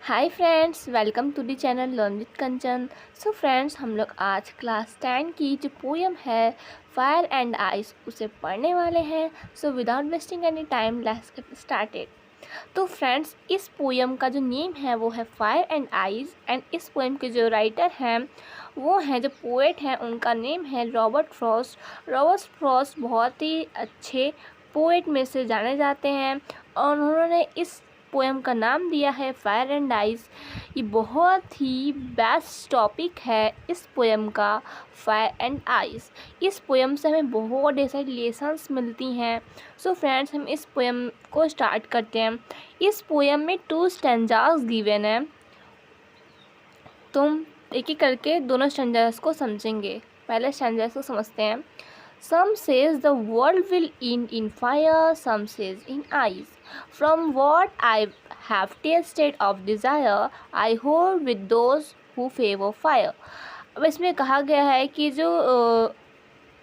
Hi friends, welcome to the channel learn with Kanchan. So friends, हम लोग आज class 10 की जो पोएम है फायर एंड आइस उसे पढ़ने वाले हैं। So without wasting any time let's get started. तो फ्रेंड्स, इस पोएम का जो नेम है वो है फायर एंड आइस एंड इस पोएम के जो राइटर हैं वो हैं, जो पोएट हैं, उनका नेम है रॉबर्ट फ्रॉस्ट। रॉबर्ट फ्रॉस्ट बहुत ही अच्छे पोएट में से जाने जाते हैं और उन्होंने इस पोएम का नाम दिया है फायर एंड आइस। ये बहुत ही बेस्ट टॉपिक है इस पोएम का, फायर एंड आइस। इस पोएम से हमें बहुत ढेर सारी लेसन्स मिलती हैं। सो फ्रेंड्स, हम इस पोएम को स्टार्ट करते हैं। इस पोएम में 2 स्टैंजास गिवन है। तुम एक एक करके दोनों स्टैंजास को समझेंगे। पहले स्टैंजास को समझते हैं। Some says the world will end in fire, some says in ice. From what I have tasted of desire, I hold with those who favor fire. अब इसमें कहा गया है कि जो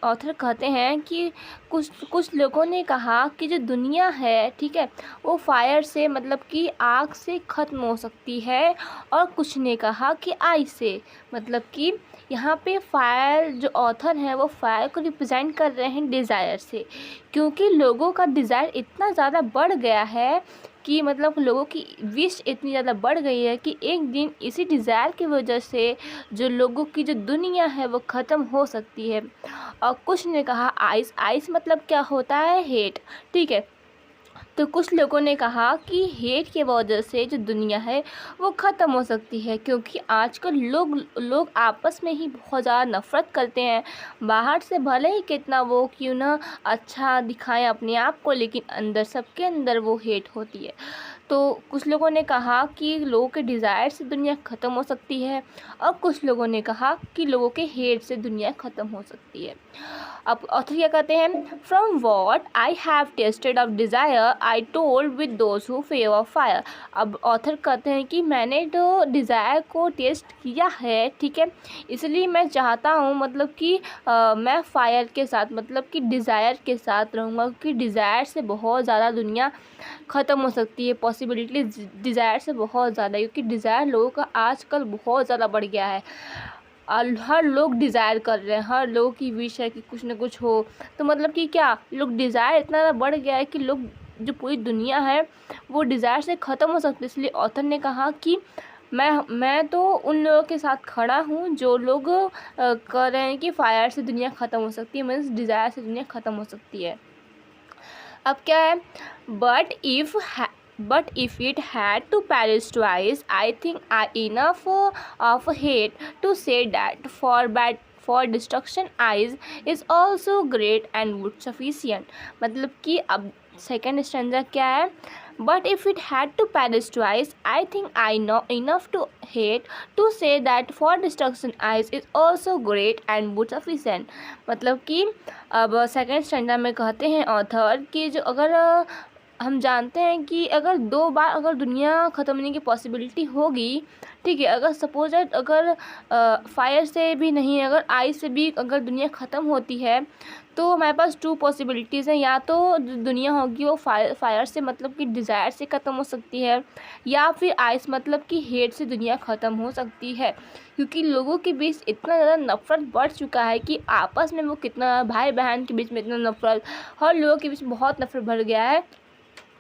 ऑथर कहते हैं कि कुछ लोगों ने कहा कि जो दुनिया है, ठीक है, वो फायर से मतलब कि आग से ख़त्म हो सकती है, और कुछ ने कहा कि आइस से। मतलब कि यहाँ पे फायर, जो ऑथर हैं वो फायर को रिप्रेजेंट कर रहे हैं डिज़ायर से, क्योंकि लोगों का डिज़ायर इतना ज़्यादा बढ़ गया है कि मतलब लोगों की विश इतनी ज़्यादा बढ़ गई है कि एक दिन इसी डिज़ायर की वजह से जो लोगों की जो दुनिया है वो ख़त्म हो सकती है। और कुछ ने कहा आइस। आइस मतलब क्या होता है? हेट, ठीक है। तो कुछ लोगों ने कहा कि हेट की वजह से जो दुनिया है वो ख़त्म हो सकती है, क्योंकि आजकल लोग आपस में ही बहुत ज़्यादा नफ़रत करते हैं। बाहर से भले ही कितना वो क्यों ना अच्छा दिखाएं अपने आप को, लेकिन अंदर, सबके अंदर वो हेट होती है। तो कुछ लोगों ने कहा कि लोगों के डिज़ायर से दुनिया ख़त्म हो सकती है, और कुछ लोगों ने कहा कि लोगों के हेट से दुनिया ख़त्म हो सकती है। अब ऑथर क्या कहते हैं? From what I have tested of desire I told with those who favour fire. अब ऑथर कहते हैं कि मैंने तो डिज़ायर को टेस्ट किया है, ठीक है, इसलिए मैं चाहता हूँ मतलब कि मैं फायर के साथ, मतलब कि डिज़ायर के साथ रहूँगा, क्योंकि डिज़ायर से बहुत ज़्यादा दुनिया ख़त्म हो सकती है। पॉसिबिलिटी डिज़ायर से बहुत ज़्यादा, क्योंकि डिज़ायर लोगों का आजकल बहुत ज़्यादा बढ़ गया है। हर लोग डिज़ायर कर रहे हैं, हर लोगों की विश है कि कुछ ना कुछ हो। तो मतलब कि क्या, लोग डिज़ायर इतना ज़्यादा बढ़ गया है कि लोग, जो पूरी दुनिया है वो डिज़ायर से ख़त्म हो सकती है। इसलिए ऑथर ने कहा कि मैं तो उन लोगों के साथ खड़ा हूँ जो लोग कह रहे हैं कि फायर से दुनिया ख़त्म हो सकती है, मीन्स डिज़ायर से दुनिया ख़त्म हो सकती है। अब क्या है? But if it had to perish twice, I think I enough of hate to say that for destruction eyes is also great and would sufficient। मतलब कि अब सेकेंड स्टैंजा क्या है? But if it had to perish twice, I think I know enough to hate to say that for destruction eyes is also great and would sufficient। मतलब कि अब second stanza में कहते हैं ऑथर कि जो अगर हम जानते हैं कि अगर 2 बार अगर दुनिया ख़त्म होने की पॉसिबिलिटी होगी, ठीक है, अगर सपोज अगर फायर से भी नहीं, अगर आइस से भी अगर दुनिया ख़त्म होती है, तो हमारे पास 2 पॉसिबिलिटीज़ हैं। या तो जो दुनिया होगी वो फायर से मतलब कि डिज़ायर से ख़त्म हो सकती है, या फिर आइस मतलब कि हेट से दुनिया ख़त्म हो सकती है। क्योंकि लोगों के बीच इतना ज़्यादा नफ़रत बढ़ चुका है कि आपस में वो कितना, भाई बहन के बीच में इतना नफ़रत, हर लोगों के बीच बहुत नफ़रत बढ़ गया है।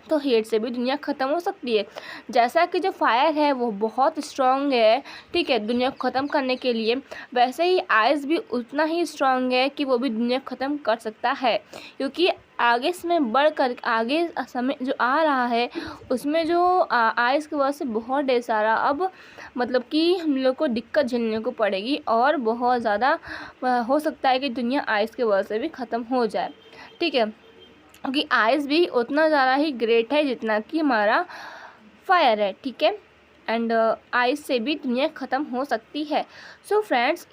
तो हेट से भी दुनिया ख़त्म हो सकती है। जैसा कि जो फायर है वो बहुत स्ट्रॉन्ग है, ठीक है, दुनिया को ख़त्म करने के लिए, वैसे ही आइस भी उतना ही स्ट्रॉन्ग है कि वो भी दुनिया को ख़त्म कर सकता है। क्योंकि आगे समय बढ़कर आगे समय जो आ रहा है उसमें जो आइस की वजह से बहुत ढेर सारा अब मतलब कि हम लोग को दिक्कत झेलने को पड़ेगी, और बहुत ज़्यादा हो सकता है कि दुनिया आइस की वजह से भी ख़त्म हो जाए, ठीक है, क्योंकि आइस भी उतना ज़्यादा ही ग्रेट है जितना कि हमारा फायर है, ठीक है, एंड आइस से भी दुनिया ख़त्म हो सकती है। सो फ्रेंड्स,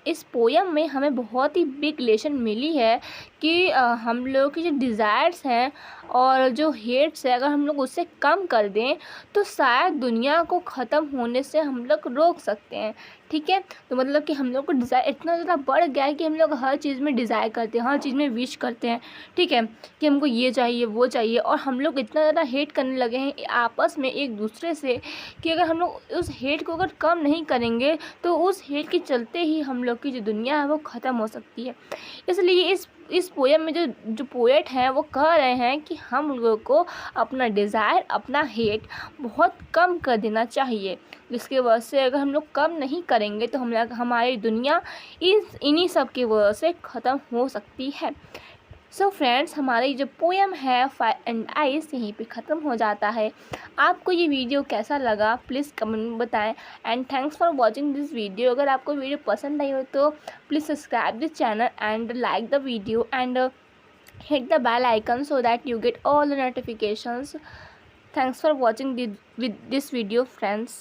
इस पोएम में हमें बहुत ही बिग लेसन मिली है कि हम लोगों की जो डिज़ायर्स हैं और जो हेट्स है, अगर हम लोग उससे कम कर दें तो शायद दुनिया को ख़त्म होने से हम लोग रोक सकते हैं, ठीक है। तो मतलब कि हम लोग को डिज़ायर इतना ज़्यादा बढ़ गया है कि हम लोग हर चीज़ में डिज़ायर करते हैं, हर चीज़ में विश करते हैं, ठीक है, कि हमको ये चाहिए वो चाहिए। और हम लोग इतना ज़्यादा हेट करने लगे हैं आपस में एक दूसरे से कि अगर हम लोग उस हेट को अगर कम नहीं करेंगे तो उस हेट के चलते ही हम लोग की जो दुनिया है वो ख़त्म हो सकती है। इसलिए इस पोएम में जो पोएट हैं वो कह रहे हैं कि हम लोगों को अपना डिज़ायर, अपना हेट बहुत कम कर देना चाहिए, जिसकी वजह से अगर हम लोग कम नहीं करेंगे तो हमारी दुनिया इन्हीं सब की वजह से ख़त्म हो सकती है। सो फ्रेंड्स, हमारी जो पोएम है फायर एंड आइस यहीं पे ख़त्म हो जाता है। आपको ये वीडियो कैसा लगा प्लीज़ कमेंट में बताएं। And thanks for watching this video. अगर आपको वीडियो पसंद आई हो तो please subscribe this channel and like the video and hit the bell icon so that you get all the notifications. Thanks for watching this video, friends.